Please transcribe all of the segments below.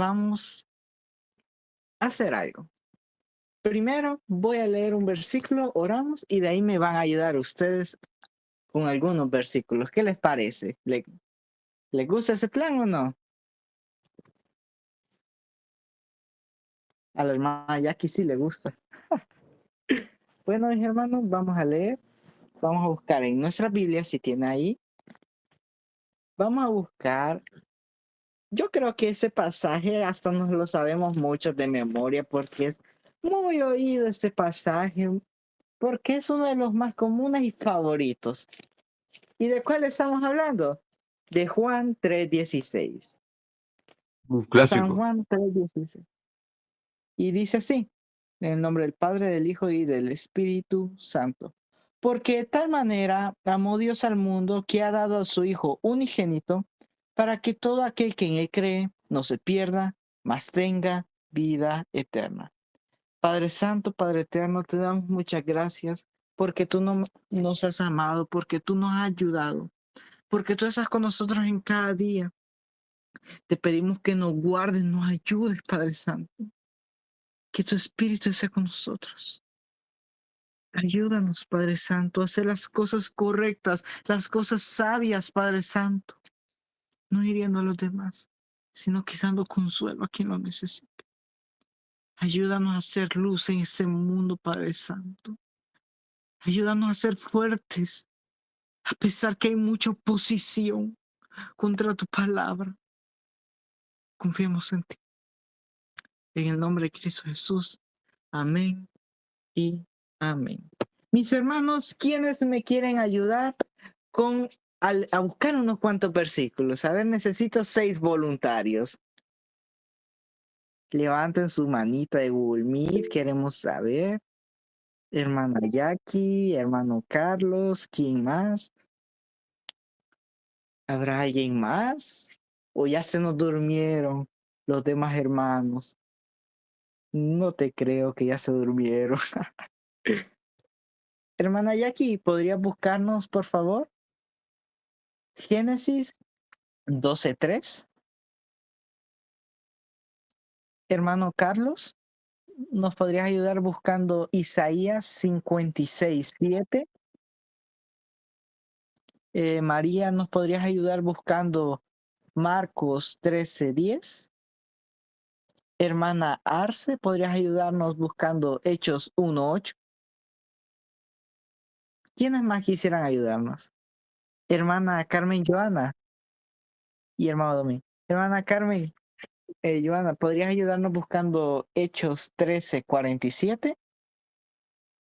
vamos a hacer algo. Primero voy a leer un versículo, oramos y de ahí me van a ayudar ustedes con algunos versículos. ¿Qué les parece? ¿Les gusta ese plan o no? A la hermana Jackie sí le gusta. Bueno, mis hermanos, vamos a leer. Vamos a buscar en nuestra Biblia, si tiene ahí. Vamos a buscar. Yo creo que este pasaje hasta nos lo sabemos mucho de memoria porque es muy oído este pasaje, porque es uno de los más comunes y favoritos. ¿Y de cuál estamos hablando? De Juan 3:16. Un San clásico. Juan 3:16. Y dice así, en el nombre del Padre, del Hijo y del Espíritu Santo. Porque de tal manera amó Dios al mundo que ha dado a su Hijo unigénito para que todo aquel que en él cree no se pierda, mas tenga vida eterna. Padre Santo, Padre Eterno, te damos muchas gracias porque tú nos has amado, porque tú nos has ayudado, porque tú estás con nosotros en cada día. Te pedimos que nos guardes, nos ayudes, Padre Santo. Que tu Espíritu esté con nosotros. Ayúdanos, Padre Santo, a hacer las cosas correctas, las cosas sabias, Padre Santo. No hiriendo a los demás, sino que dando consuelo a quien lo necesita. Ayúdanos a ser luz en este mundo, Padre Santo. Ayúdanos a ser fuertes, a pesar que hay mucha oposición contra tu palabra. Confiemos en ti. En el nombre de Cristo Jesús. Amén y amén. Mis hermanos, ¿quiénes me quieren ayudar a buscar unos cuantos versículos? A ver, necesito 6 voluntarios. Levanten su manita de Google Meet, queremos saber. Hermana Jackie, hermano Carlos, ¿quién más? ¿Habrá alguien más? ¿O ya se nos durmieron los demás hermanos? No te creo que ya se durmieron. Hermana Jackie, ¿podrías buscarnos, por favor? Génesis 12:3. Hermano Carlos, ¿nos podrías ayudar buscando Isaías 56:7? María, ¿nos podrías ayudar buscando Marcos 13:10? Hermana Arce, ¿podrías ayudarnos buscando Hechos 1:8? ¿Quiénes más quisieran ayudarnos? Hermana Carmen Joana y hermano Domingo. Hermana Carmen, Joana, ¿podrías ayudarnos buscando Hechos 13:47?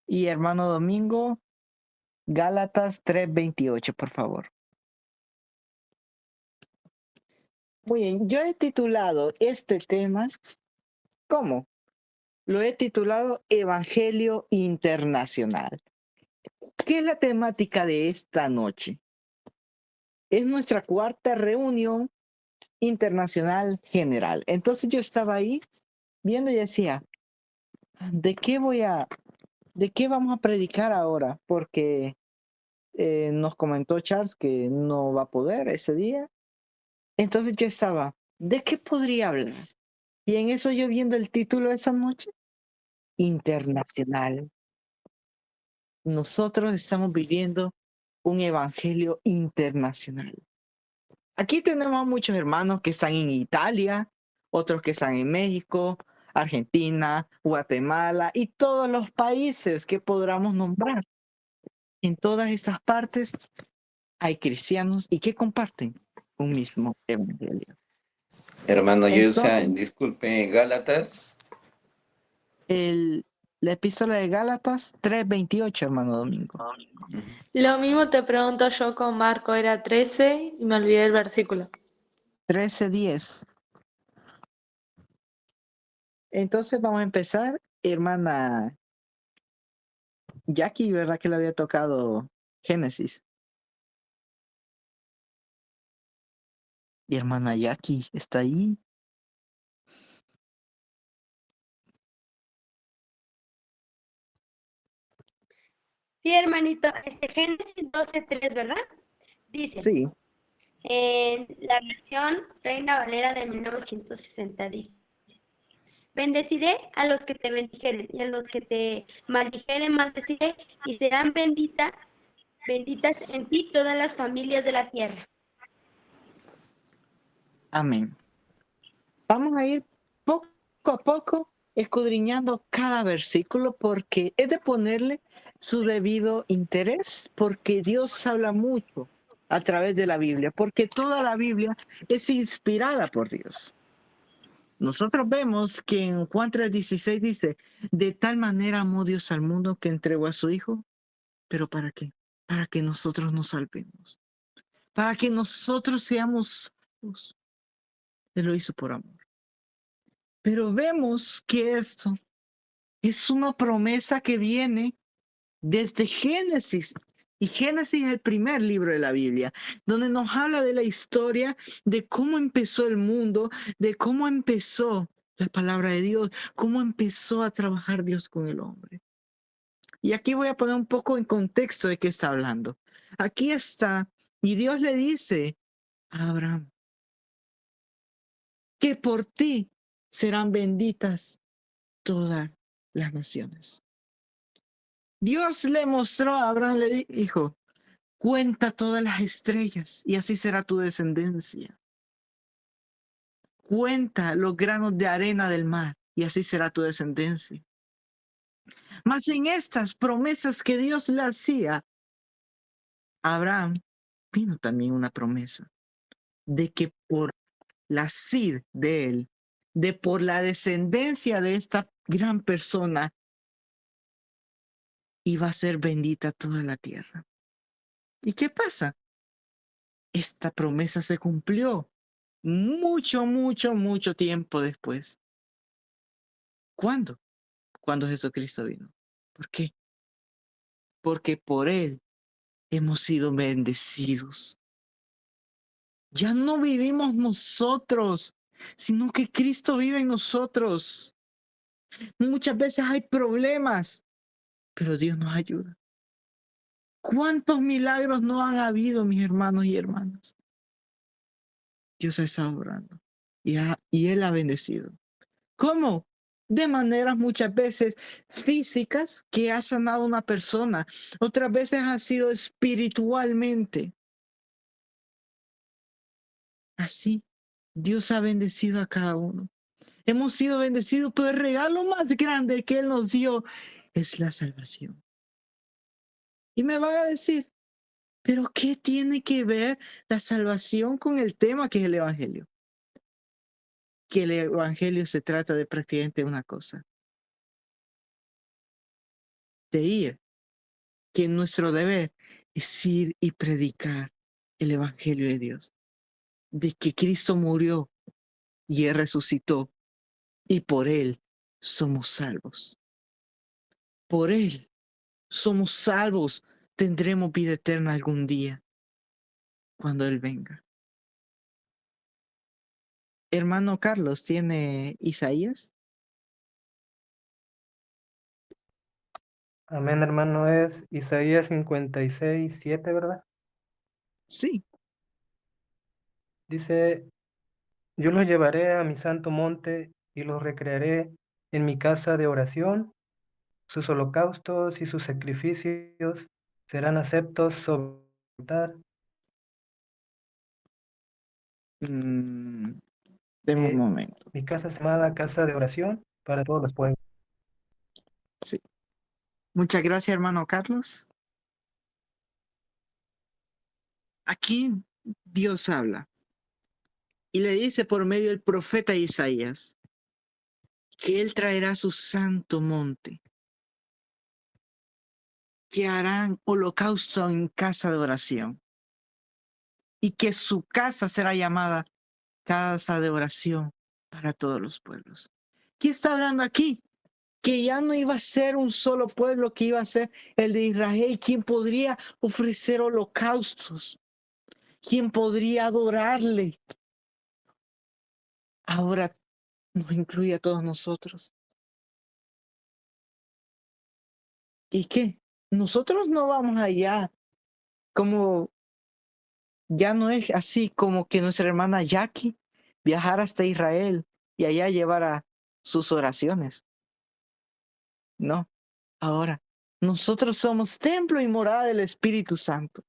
Y hermano Domingo, Gálatas 3:28, por favor. Muy bien, yo he titulado este tema, ¿cómo? Lo he titulado Evangelio Internacional. ¿Qué es la temática de esta noche? Es nuestra cuarta reunión internacional general. Entonces yo estaba ahí viendo y decía, ¿de qué vamos a predicar ahora? Porque nos comentó Charles que no va a poder ese día. Entonces yo estaba, ¿de qué podría hablar? Y en eso yo viendo el título de esa noche, internacional. Nosotros estamos viviendo un evangelio internacional. Aquí tenemos a muchos hermanos que están en Italia, otros que están en México, Argentina, Guatemala y todos los países que podamos nombrar. En todas esas partes hay cristianos y que comparten un mismo evangelio. Hermano Yusa, Entonces, disculpe, Gálatas. la epístola de Gálatas 3:28, hermano Domingo. Ujú. Lo mismo te pregunto yo con Marco, era 13 y me olvidé el versículo. 13:10. Entonces vamos a empezar, hermana Jackie, ¿verdad que le había tocado Génesis? Y hermana Jackie, ¿está ahí? Sí, hermanito, Génesis 12:3, ¿verdad? Dice, Sí. En la versión Reina Valera de 1960 dice: Bendeciré a los que te bendijeren, y a los que te maldijeren maldeciré, y serán benditas en ti todas las familias de la tierra. Amén. Vamos a ir poco a poco escudriñando cada versículo porque es de ponerle su debido interés, porque Dios habla mucho a través de la Biblia, porque toda la Biblia es inspirada por Dios. Nosotros vemos que en Juan 3:16 dice, de tal manera amó Dios al mundo que entregó a su Hijo, pero ¿para qué? Para que nosotros nos salvemos, para que nosotros seamos salvos. Él lo hizo por amor. Pero vemos que esto es una promesa que viene desde Génesis. Y Génesis es el primer libro de la Biblia, donde nos habla de la historia, de cómo empezó el mundo, de cómo empezó la palabra de Dios, cómo empezó a trabajar Dios con el hombre. Y aquí voy a poner un poco en contexto de qué está hablando. Aquí está, y Dios le dice a Abraham que por ti serán benditas todas las naciones. Dios le mostró a Abraham, le dijo, cuenta todas las estrellas y así será tu descendencia. Cuenta los granos de arena del mar y así será tu descendencia. Mas en estas promesas que Dios le hacía a Abraham, vino también una promesa de que por la sid de él, de por la descendencia de esta gran persona, iba a ser bendita toda la tierra. ¿Y qué pasa? Esta promesa se cumplió mucho tiempo después. ¿Cuándo? Cuando Jesucristo vino. ¿Por qué? Porque por Él hemos sido bendecidos. Ya no vivimos nosotros, sino que Cristo vive en nosotros. Muchas veces hay problemas, pero Dios nos ayuda. ¿Cuántos milagros no han habido, mis hermanos y hermanas? Dios está obrando y Él ha bendecido. ¿Cómo? De maneras muchas veces físicas que ha sanado a una persona, otras veces ha sido espiritualmente. Así, Dios ha bendecido a cada uno. Hemos sido bendecidos, pero el regalo más grande que Él nos dio es la salvación. Y me van a decir, ¿pero qué tiene que ver la salvación con el tema que es el Evangelio? Que el Evangelio se trata de prácticamente una cosa. De ir, que nuestro deber es ir y predicar el Evangelio de Dios. De que Cristo murió y Él resucitó y por Él somos salvos. Por Él somos salvos. Tendremos vida eterna algún día cuando Él venga. Hermano Carlos, ¿tiene Isaías? Amén, hermano, es Isaías 56:7, ¿verdad? Sí. Dice, yo los llevaré a mi santo monte y los recrearé en mi casa de oración. Sus holocaustos y sus sacrificios serán aceptos sobre el altar. Deme un momento. Mi casa es llamada casa de oración para todos los pueblos. Sí. Muchas gracias, hermano Carlos. Aquí Dios habla y le dice por medio del profeta Isaías que Él traerá su santo monte, que harán holocausto en casa de oración y que su casa será llamada casa de oración para todos los pueblos. ¿Quién está hablando aquí? Que ya no iba a ser un solo pueblo, que iba a ser el de Israel, quien podría ofrecer holocaustos, quien podría adorarle. Ahora nos incluye a todos nosotros. ¿Y qué? Nosotros no vamos allá como Ya no es así como que nuestra hermana Jackie viajara hasta Israel y allá llevara sus oraciones. No, ahora nosotros somos templo y morada del Espíritu Santo.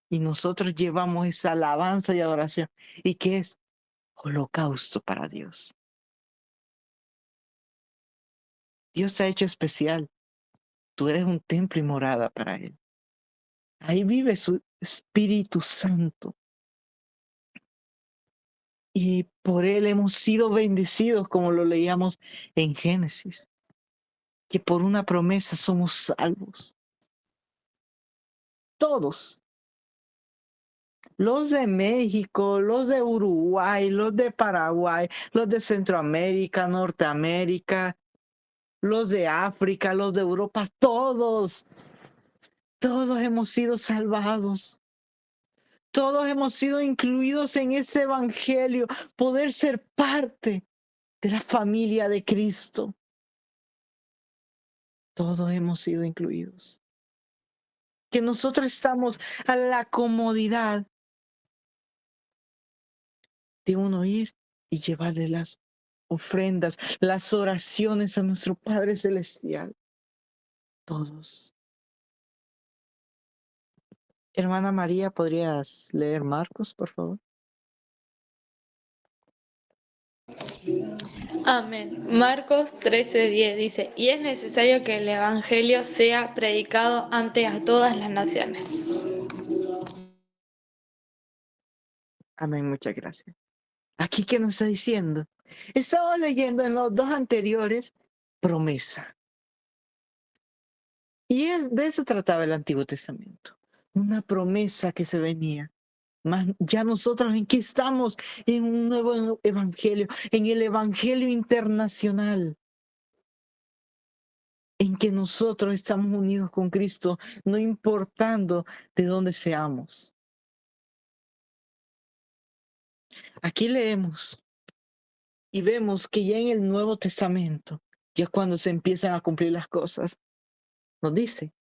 Y nosotros llevamos esa alabanza y adoración. ¿Y qué es? Holocausto para Dios. Dios te ha hecho especial. Tú eres un templo y morada para Él. Ahí vive su Espíritu Santo. Y por Él hemos sido bendecidos, como lo leíamos en Génesis. Que por una promesa somos salvos. Todos. Los de México, los de Uruguay, los de Paraguay, los de Centroamérica, Norteamérica, los de África, los de Europa, todos hemos sido salvados. Todos hemos sido incluidos en ese evangelio, poder ser parte de la familia de Cristo. Todos hemos sido incluidos. Que nosotros estamos a la comodidad de uno ir y llevarle las ofrendas, las oraciones a nuestro Padre Celestial. Todos. Hermana María, ¿podrías leer Marcos, por favor? Amén. Marcos 13:10 dice, y es necesario que el Evangelio sea predicado ante a todas las naciones. Amén, muchas gracias. Aquí, ¿qué nos está diciendo? Estamos leyendo en los dos anteriores promesa. Y de eso trataba el Antiguo Testamento. Una promesa que se venía. Mas ya nosotros, ¿en qué estamos? En un nuevo evangelio, en el evangelio internacional, en que nosotros estamos unidos con Cristo, no importando de dónde seamos. Aquí leemos y vemos que ya en el Nuevo Testamento, ya cuando se empiezan a cumplir las cosas, nos dice,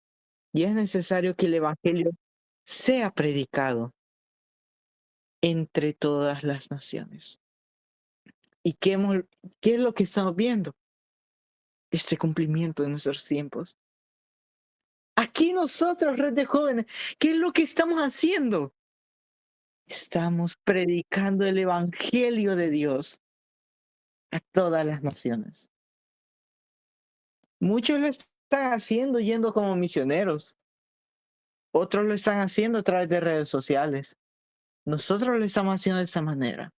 y es necesario que el evangelio sea predicado entre todas las naciones. ¿Y qué es lo que estamos viendo? Este cumplimiento de nuestros tiempos. Aquí nosotros, Red de Jóvenes, ¿qué es lo que estamos haciendo? Estamos predicando el evangelio de Dios a todas las naciones. Muchos lo están haciendo yendo como misioneros. Otros lo están haciendo a través de redes sociales. Nosotros lo estamos haciendo de esta manera.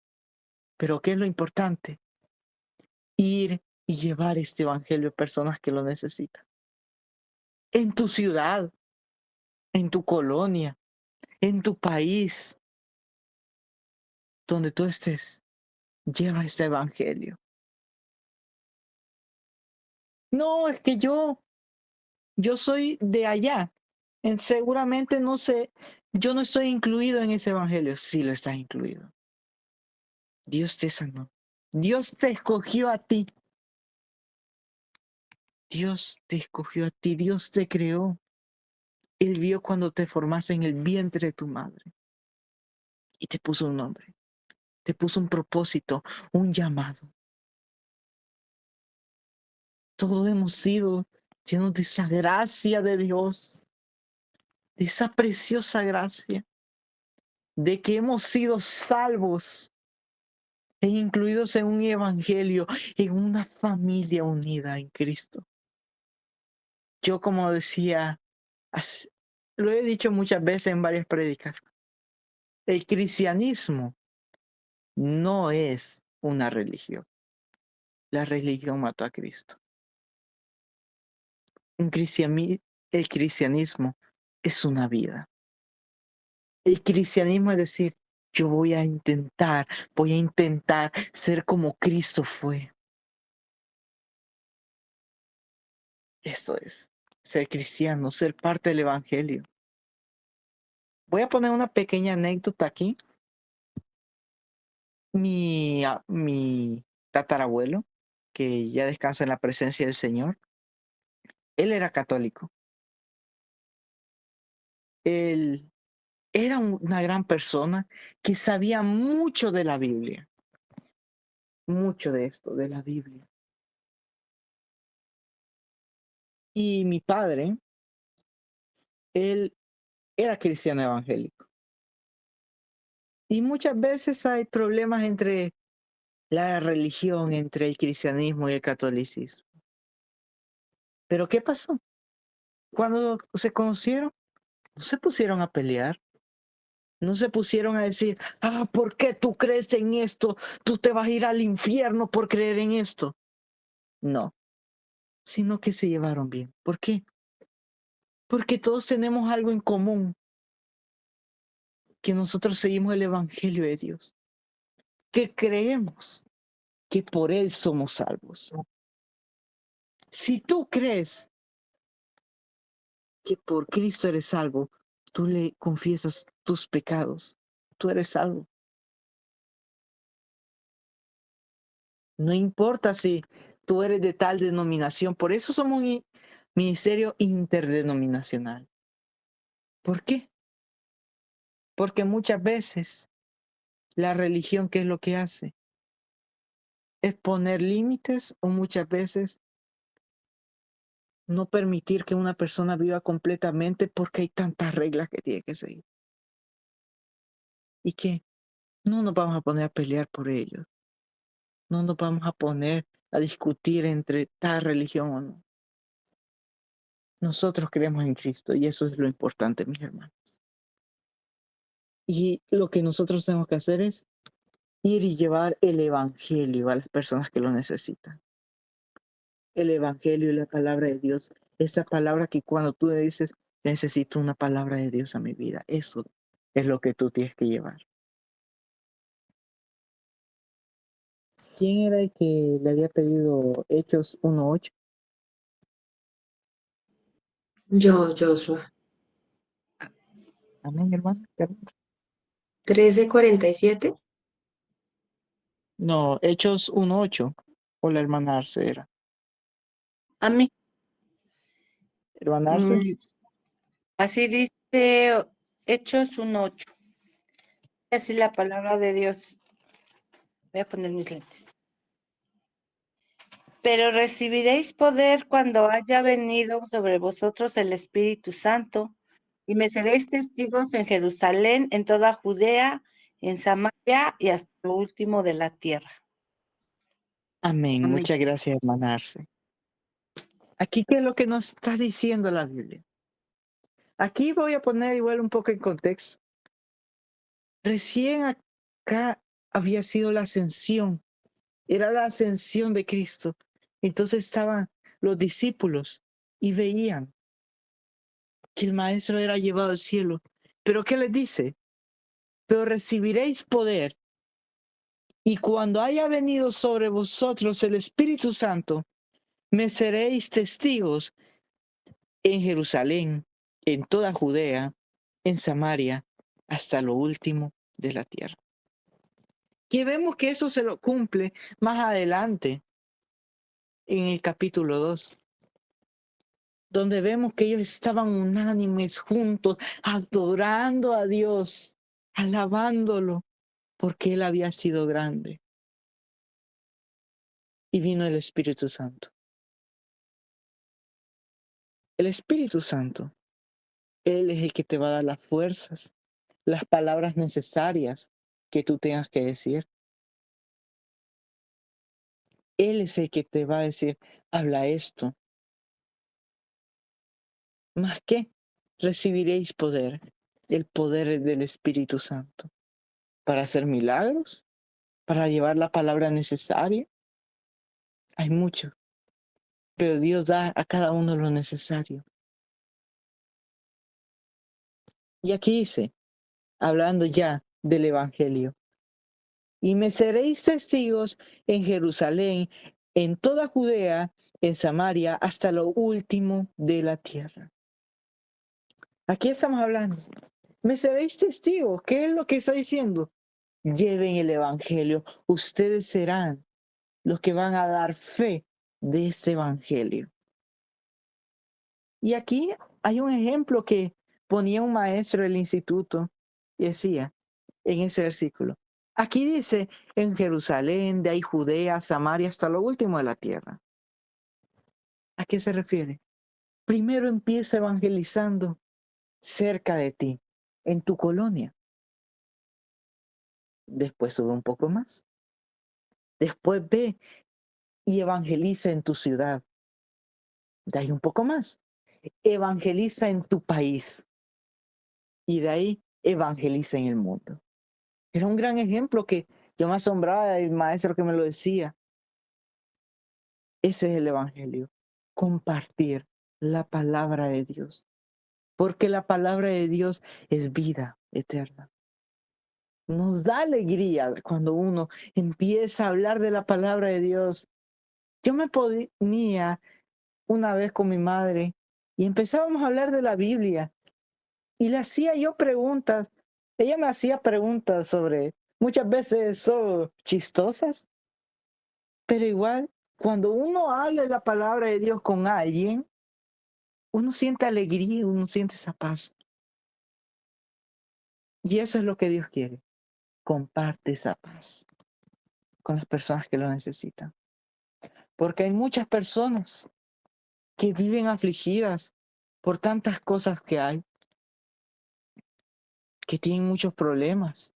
Pero ¿qué es lo importante? Ir y llevar este evangelio a personas que lo necesitan. En tu ciudad, en tu colonia, en tu país, donde tú estés, lleva este evangelio. No, es que yo soy de allá. Seguramente no sé, yo no estoy incluido en ese evangelio. Sí lo estás incluido. Dios te sanó. Dios te escogió a ti. Dios te escogió a ti. Dios te creó. Él vio cuando te formaste en el vientre de tu madre. Y te puso un nombre. Te puso un propósito, un llamado. Todos hemos sido llenos de esa gracia de Dios. De esa preciosa gracia. De que hemos sido salvos e incluidos en un evangelio, en una familia unida en Cristo. Yo, como decía, lo he dicho muchas veces en varias prédicas, el cristianismo no es una religión. La religión mató a Cristo. El cristianismo es una vida. El cristianismo es decir, yo voy a intentar ser como Cristo fue. Esto es ser cristiano, ser parte del evangelio. Voy a poner una pequeña anécdota aquí. Mi tatarabuelo, que ya descansa en la presencia del Señor, él era católico. Él era una gran persona que sabía mucho de la Biblia. Mucho de esto, de la Biblia. Y mi padre, él era cristiano evangélico. Y muchas veces hay problemas entre la religión, entre el cristianismo y el catolicismo. Pero ¿qué pasó? Cuando se conocieron, no se pusieron a pelear. No se pusieron a decir, ¿por qué tú crees en esto? Tú te vas a ir al infierno por creer en esto. No, sino que se llevaron bien. ¿Por qué? Porque todos tenemos algo en común, que nosotros seguimos el Evangelio de Dios, que creemos que por Él somos salvos. Si tú crees que por Cristo eres salvo, tú le confiesas tus pecados, tú eres salvo. No importa si tú eres de tal denominación, por eso somos un ministerio interdenominacional. ¿Por qué? Porque muchas veces la religión, ¿qué es lo que hace? Es poner límites o muchas veces no permitir que una persona viva completamente porque hay tantas reglas que tiene que seguir. ¿Y qué? No nos vamos a poner a pelear por ello. No nos vamos a poner a discutir entre tal religión o no. Nosotros creemos en Cristo y eso es lo importante, mis hermanos. Y lo que nosotros tenemos que hacer es ir y llevar el evangelio a las personas que lo necesitan. El evangelio y la palabra de Dios. Esa palabra que cuando tú le dices, necesito una palabra de Dios a mi vida. Eso es lo que tú tienes que llevar. ¿Quién era el que le había pedido Hechos 1:8? Yo, Joshua. Amén, hermano. 13:47. No, Hechos 1:8. O la hermana Arce era. A mí. Hermana Arce. Así dice Hechos 1:8. Así la palabra de Dios. Voy a poner mis lentes. Pero recibiréis poder cuando haya venido sobre vosotros el Espíritu Santo, y me seréis testigos en Jerusalén, en toda Judea, en Samaria y hasta lo último de la tierra. Amén. Amén. Muchas gracias, hermana Arce. Aquí, ¿qué es lo que nos está diciendo la Biblia? Aquí voy a poner igual un poco en contexto. Recién acá había sido la ascensión. Era la ascensión de Cristo. Entonces estaban los discípulos y veían que el maestro era llevado al cielo. Pero ¿qué les dice? Pero recibiréis poder. Y cuando haya venido sobre vosotros el Espíritu Santo, me seréis testigos en Jerusalén, en toda Judea, en Samaria, hasta lo último de la tierra. Que vemos que eso se lo cumple más adelante, en el capítulo 2, donde vemos que ellos estaban unánimes juntos, adorando a Dios, alabándolo, porque Él había sido grande. Y vino el Espíritu Santo. El Espíritu Santo, Él es el que te va a dar las fuerzas, las palabras necesarias que tú tengas que decir. Él es el que te va a decir, habla esto. Más que recibiréis poder, el poder del Espíritu Santo, para hacer milagros, para llevar la palabra necesaria. Hay mucho, pero Dios da a cada uno lo necesario. Y aquí dice, hablando ya del Evangelio, y me seréis testigos en Jerusalén, en toda Judea, en Samaria, hasta lo último de la tierra. Aquí estamos hablando. Me seréis testigos. ¿Qué es lo que está diciendo? Lleven el Evangelio. Ustedes serán los que van a dar fe de este Evangelio. Y aquí hay un ejemplo que ponía un maestro del instituto Y decía en ese versículo, aquí dice en Jerusalén, de ahí Judea, Samaria, hasta lo último de la tierra. ¿A qué se refiere? Primero empieza evangelizando cerca de ti, en tu colonia. Después sube un poco más. Después ve y evangeliza en tu ciudad. De ahí un poco más. Evangeliza en tu país. Y de ahí evangeliza en el mundo. Era un gran ejemplo que yo me asombraba del maestro que me lo decía. Ese es el evangelio. Compartir la palabra de Dios. Porque la palabra de Dios es vida eterna. Nos da alegría cuando uno empieza a hablar de la palabra de Dios. Yo me ponía una vez con mi madre y empezábamos a hablar de la Biblia y le hacía yo preguntas. Ella me hacía preguntas sobre, muchas veces son chistosas, pero igual, cuando uno habla de la palabra de Dios con alguien, uno siente alegría, uno siente esa paz. Y eso es lo que Dios quiere. Comparte esa paz con las personas que lo necesitan. Porque hay muchas personas que viven afligidas por tantas cosas que hay, que tienen muchos problemas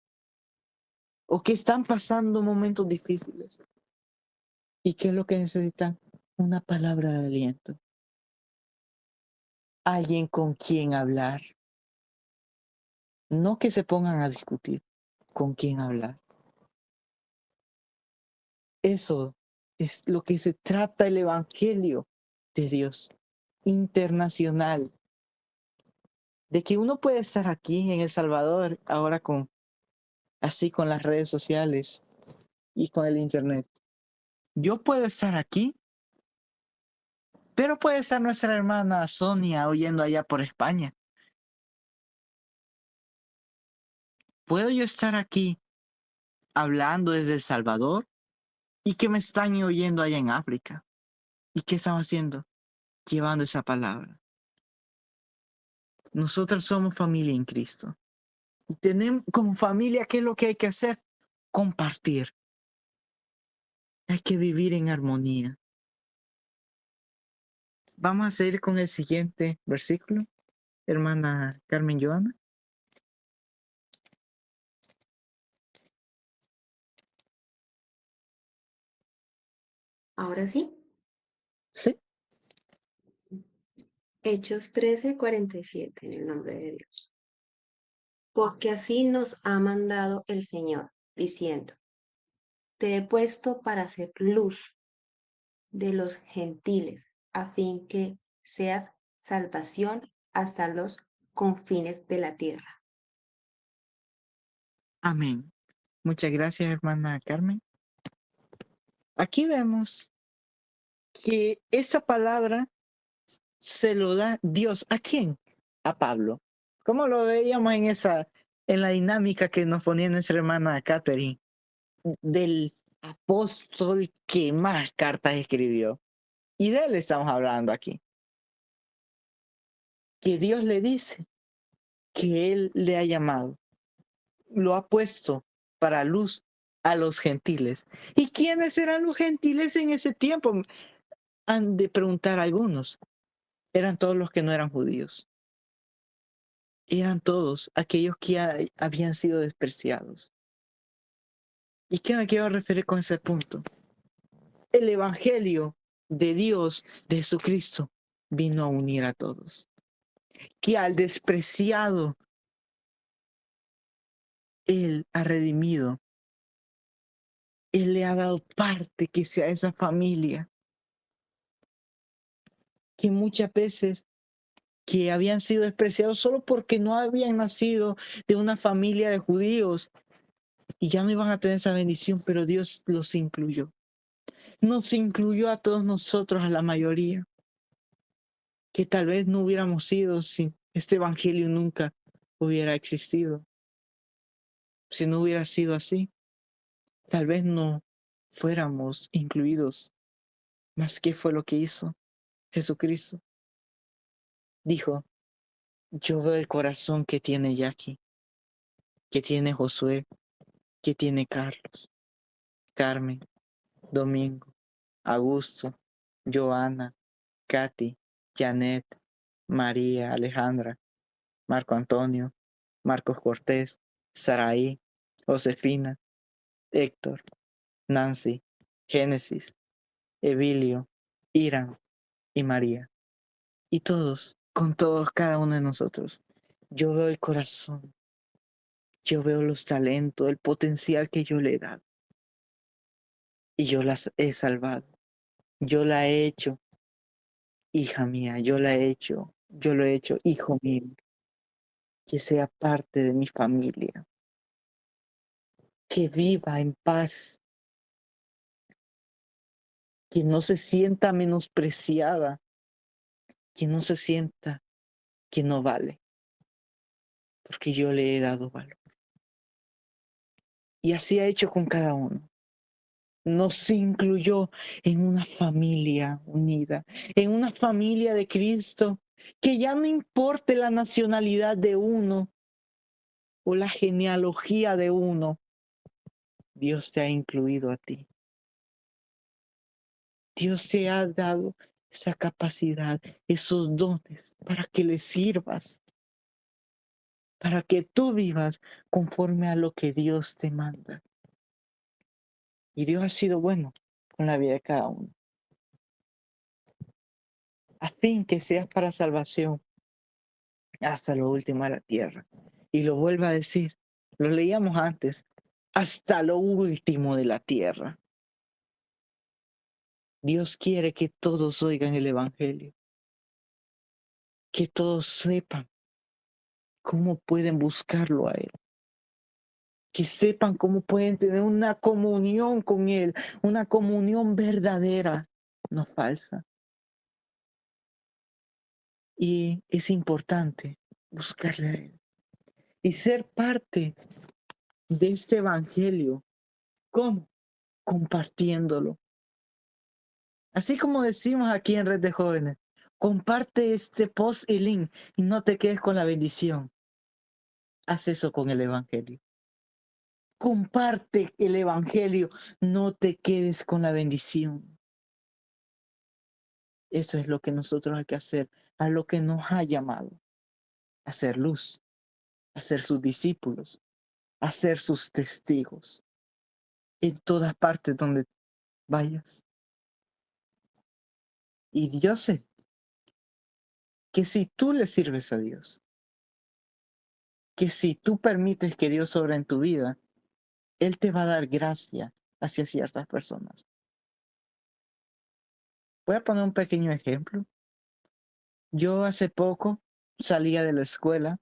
o que están pasando momentos difíciles. ¿Y qué es lo que necesitan? Una palabra de aliento. Alguien con quien hablar. No que se pongan a discutir, con quien hablar. Eso es lo que se trata el Evangelio de Dios, internacional. De que uno puede estar aquí en El Salvador, ahora así con las redes sociales y con el internet. Yo puedo estar aquí, pero puede estar nuestra hermana Sonia oyendo allá por España. Puedo yo estar aquí hablando desde El Salvador y que me están oyendo allá en África. ¿Y qué estamos haciendo? Llevando esa palabra. Nosotros somos familia en Cristo. Y tenemos como familia, ¿qué es lo que hay que hacer? Compartir. Hay que vivir en armonía. Vamos a seguir con el siguiente versículo, hermana Carmen Joana. Ahora sí, Sí. Hechos 13:47 en el nombre de Dios. Porque así nos ha mandado el Señor, diciendo, te he puesto para ser luz de los gentiles, a fin que seas salvación hasta los confines de la tierra. Amén. Muchas gracias, hermana Carmen. Aquí vemos que esa palabra se lo da Dios. ¿A quién? A Pablo. ¿Cómo lo veíamos en la dinámica que nos ponía nuestra hermana Catherine? Del apóstol que más cartas escribió. Y de él estamos hablando aquí. Que Dios le dice que él le ha llamado, lo ha puesto para luz a los gentiles. ¿Y quiénes eran los gentiles en ese tiempo? Han de preguntar algunos. Eran todos los que no eran judíos. Eran todos aquellos que habían sido despreciados. ¿Y qué me quiero referir con ese punto? El evangelio de Dios, de Jesucristo, vino a unir a todos. Que al despreciado, Él ha redimido. Él le ha dado parte que sea esa familia. Que muchas veces que habían sido despreciados solo porque no habían nacido de una familia de judíos y ya no iban a tener esa bendición, pero Dios los incluyó. Nos incluyó a todos nosotros, a la mayoría, que tal vez no hubiéramos sido si este evangelio nunca hubiera existido. Si no hubiera sido así, tal vez no fuéramos incluidos. Mas ¿qué fue lo que hizo Jesucristo? Dijo, yo veo el corazón que tiene Jackie. que tiene Josué, que tiene Carlos, Carmen, Domingo, Augusto, Joana, Katy, Janet, María, Alejandra, Marco Antonio, Marcos Cortés, Saraí, Josefina, Héctor, Nancy, Génesis, Evilio, Irán y María. Y todos, con todos, cada uno de nosotros. Yo veo el corazón, yo veo los talentos, el potencial que yo le he dado. Y yo las he salvado. Yo la he hecho, hija mía, yo la he hecho, yo lo he hecho, hijo mío, que sea parte de mi familia, que viva en paz, que no se sienta menospreciada, que no se sienta que no vale, porque yo le he dado valor. Y así ha hecho con cada uno. Nos incluyó en una familia unida, en una familia de Cristo, que ya no importe la nacionalidad de uno o la genealogía de uno, Dios te ha incluido a ti. Dios te ha dado esa capacidad, esos dones para que le sirvas, para que tú vivas conforme a lo que Dios te manda. Y Dios ha sido bueno con la vida de cada uno, a fin que seas para salvación hasta lo último de la tierra. Y lo vuelvo a decir, lo leíamos antes, hasta lo último de la tierra. Dios quiere que todos oigan el Evangelio, que todos sepan cómo pueden buscarlo a Él, que sepan cómo pueden tener una comunión con Él, una comunión verdadera, no falsa. Y es importante buscarle a Él y ser parte de este Evangelio. ¿Cómo? Compartiéndolo. Así como decimos aquí en Red de Jóvenes, comparte este post y link y no te quedes con la bendición. Haz eso con el Evangelio. Comparte el Evangelio, no te quedes con la bendición. Eso es lo que nosotros hay que hacer, a lo que nos ha llamado. Hacer luz, hacer sus discípulos, hacer sus testigos. En todas partes donde vayas. Y yo sé que si tú le sirves a Dios, que si tú permites que Dios obra en tu vida, Él te va a dar gracia hacia ciertas personas. Voy a poner un pequeño ejemplo. Yo hace poco salía de la escuela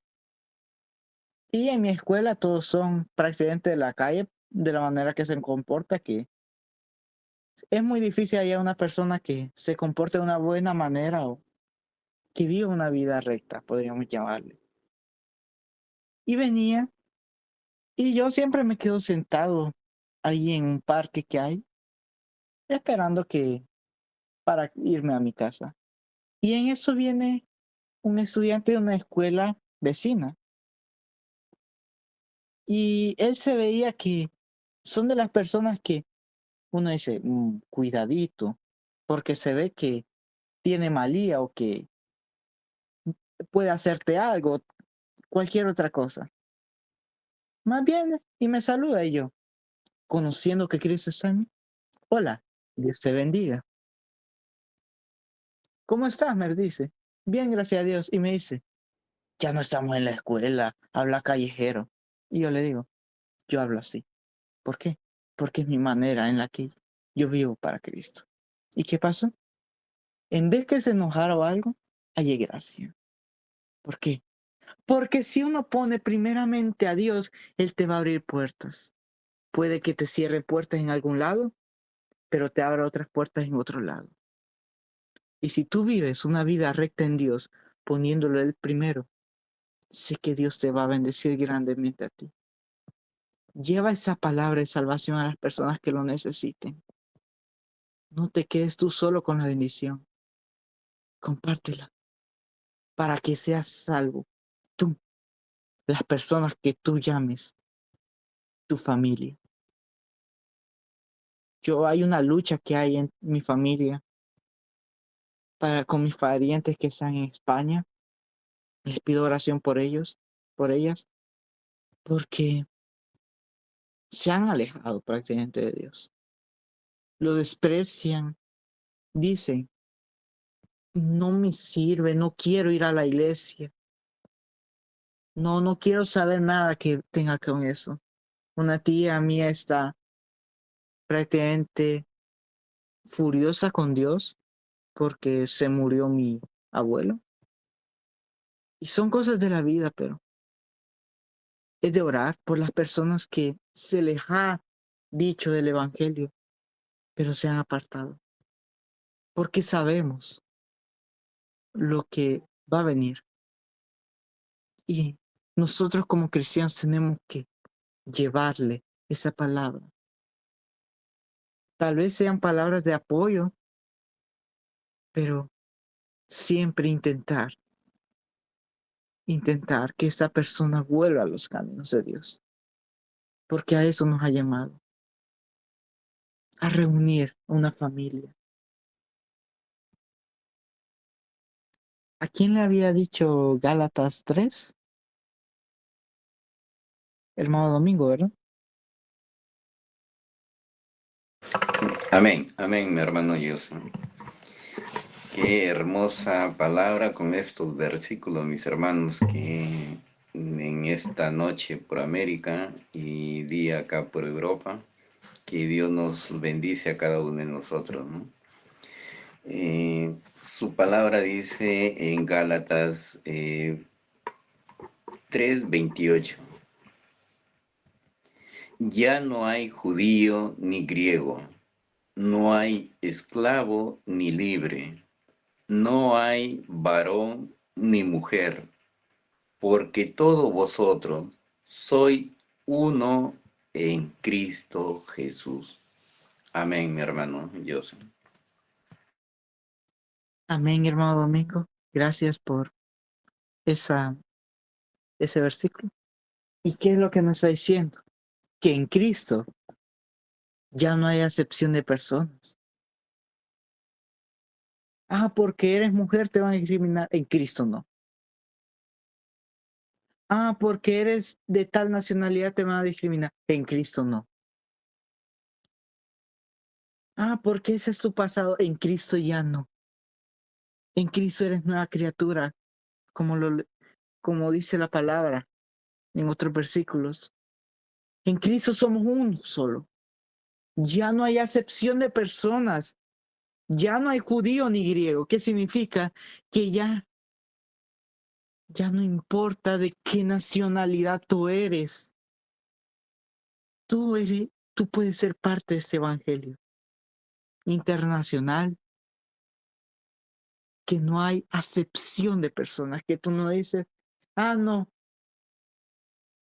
y en mi escuela todos son prácticamente de la calle, de la manera que se comporta, que es muy difícil hallar una persona que se comporte de una buena manera o que viva una vida recta, podríamos llamarle. Y venía y yo siempre me quedo sentado ahí en un parque que hay, esperando para irme a mi casa. Y en eso viene un estudiante de una escuela vecina. Y él se veía que son de las personas que uno dice, cuidadito, porque se ve que tiene malía o que puede hacerte algo, cualquier otra cosa. Más bien, y me saluda y yo, conociendo que Cristo está en mí. Hola, Dios te bendiga. ¿Cómo estás? Me dice. Bien, gracias a Dios. Y me dice, ya no estamos en la escuela, habla callejero. Y yo le digo, yo hablo así. ¿Por qué? Porque es mi manera en la que yo vivo para Cristo. ¿Y qué pasó? En vez que se enojara o algo, hallé gracia. ¿Por qué? Porque si uno pone primeramente a Dios, Él te va a abrir puertas. Puede que te cierre puertas en algún lado, pero te abra otras puertas en otro lado. Y si tú vives una vida recta en Dios, poniéndolo Él primero, sé que Dios te va a bendecir grandemente a ti. Lleva esa palabra de salvación a las personas que lo necesiten. No te quedes tú solo con la bendición. Compártela para que seas salvo tú las personas que tú llames tu familia. Hay una lucha que hay en mi familia con mis parientes que están en España. Les pido oración por ellos, por ellas, porque se han alejado prácticamente de Dios. Lo desprecian, dicen, no me sirve, no quiero ir a la iglesia. No quiero saber nada que tenga con eso. Una tía mía está prácticamente furiosa con Dios porque se murió mi abuelo. Y son cosas de la vida, pero es de orar por las personas que se les ha dicho del Evangelio, pero se han apartado. Porque sabemos lo que va a venir. Y nosotros como cristianos tenemos que llevarle esa palabra. Tal vez sean palabras de apoyo, pero siempre intentar que esta persona vuelva a los caminos de Dios. Porque a eso nos ha llamado. A reunir una familia. ¿A quién le había dicho Gálatas 3? Hermano Domingo, ¿verdad? Amén, amén, mi hermano José. Qué hermosa palabra con estos versículos, mis hermanos, que en esta noche por América y día acá por Europa, que Dios nos bendice a cada uno de nosotros, ¿no? Su palabra dice en Gálatas 3:28. Ya no hay judío ni griego, no hay esclavo ni libre, no hay varón ni mujer, porque todos vosotros sois uno en Cristo Jesús. Amén, mi hermano José. Amén, hermano Domingo. Gracias por ese versículo. ¿Y qué es lo que nos está diciendo? Que en Cristo ya no hay acepción de personas. Porque eres mujer te van a discriminar. En Cristo no. Porque eres de tal nacionalidad te van a discriminar. En Cristo no. Porque ese es tu pasado. En Cristo ya no. En Cristo eres nueva criatura, como dice la palabra en otros versículos. En Cristo somos uno solo. Ya no hay acepción de personas. Ya no hay judío ni griego. ¿Qué significa? Que ya no importa de qué nacionalidad tú eres. Tú puedes ser parte de este evangelio internacional. Que no hay acepción de personas. Que tú no dices, no.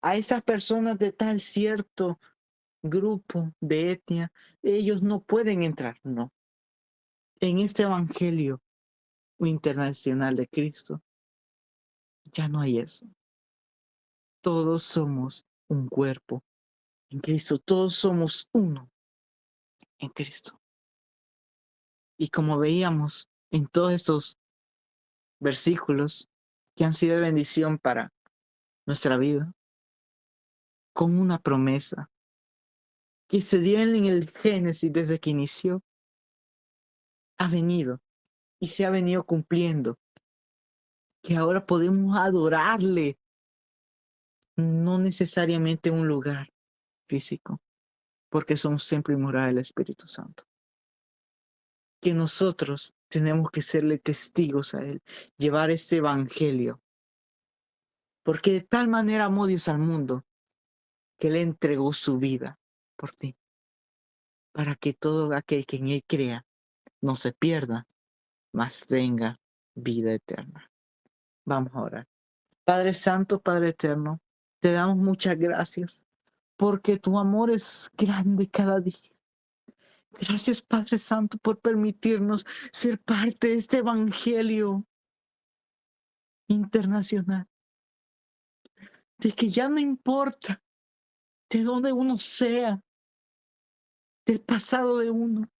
A esas personas de tal cierto grupo de etnia, ellos no pueden entrar. No. En este evangelio internacional de Cristo, ya no hay eso. Todos somos un cuerpo en Cristo. Todos somos uno en Cristo. Y como veíamos en todos estos versículos que han sido de bendición para nuestra vida, con una promesa que se dio en el Génesis desde que inició, ha venido y se ha venido cumpliendo, que ahora podemos adorarle, no necesariamente en un lugar físico, porque somos templo y morada del Espíritu Santo. Que nosotros tenemos que serle testigos a Él, llevar este evangelio, porque de tal manera amó Dios al mundo, que Él entregó su vida por ti, para que todo aquel que en Él crea no se pierda, mas tenga vida eterna. Vamos a orar. Padre Santo, Padre Eterno, te damos muchas gracias, porque tu amor es grande cada día. Gracias, Padre Santo, por permitirnos ser parte de este evangelio internacional. de que ya no importa de dónde uno sea, del pasado de uno,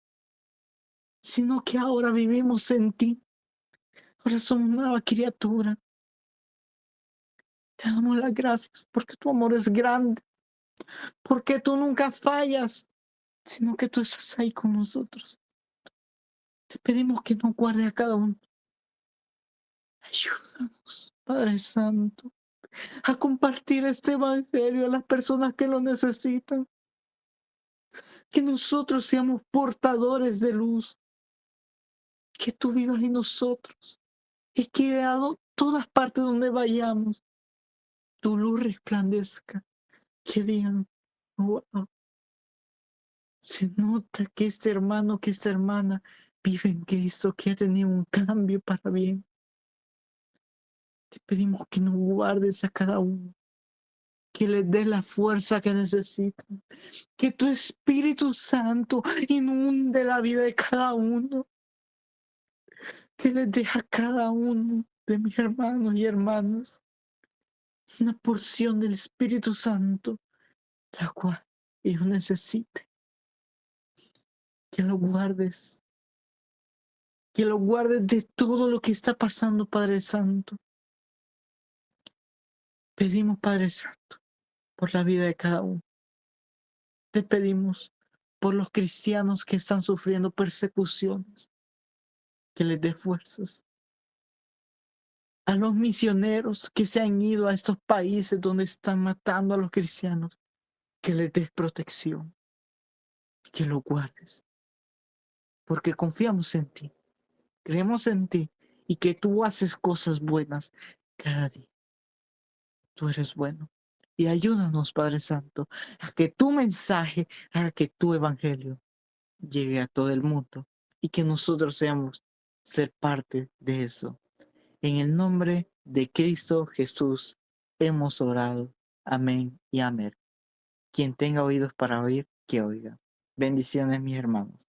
sino que ahora vivimos en ti. Ahora somos una nueva criatura. Te damos las gracias porque tu amor es grande, porque tú nunca fallas, sino que tú estás ahí con nosotros. Te pedimos que nos guarde a cada uno. Ayúdanos, Padre Santo, a compartir este evangelio a las personas que lo necesitan. Que nosotros seamos portadores de luz. Que tú vivas en nosotros. Y que a todas partes donde vayamos, tu luz resplandezca. Que digan, wow, se nota que este hermano, que esta hermana vive en Cristo, que ha tenido un cambio para bien. Te pedimos que nos guardes a cada uno, que les dé la fuerza que necesitan, que tu Espíritu Santo inunde la vida de cada uno, que les dé a cada uno de mis hermanos y hermanas una porción del Espíritu Santo, la cual ellos necesiten. Que lo guardes de todo lo que está pasando, Padre Santo. Pedimos, Padre Santo, por la vida de cada uno. Te pedimos por los cristianos que están sufriendo persecuciones, que les dé fuerzas. A los misioneros que se han ido a estos países donde están matando a los cristianos, que les des protección, que los guardes, porque confiamos en ti, creemos en ti y que tú haces cosas buenas cada día. Tú eres bueno. Y ayúdanos, Padre Santo, a que tu mensaje, a que tu evangelio llegue a todo el mundo y que nosotros seamos ser parte de eso. En el nombre de Cristo Jesús hemos orado. Amén y amén. Quien tenga oídos para oír, que oiga. Bendiciones, mis hermanos.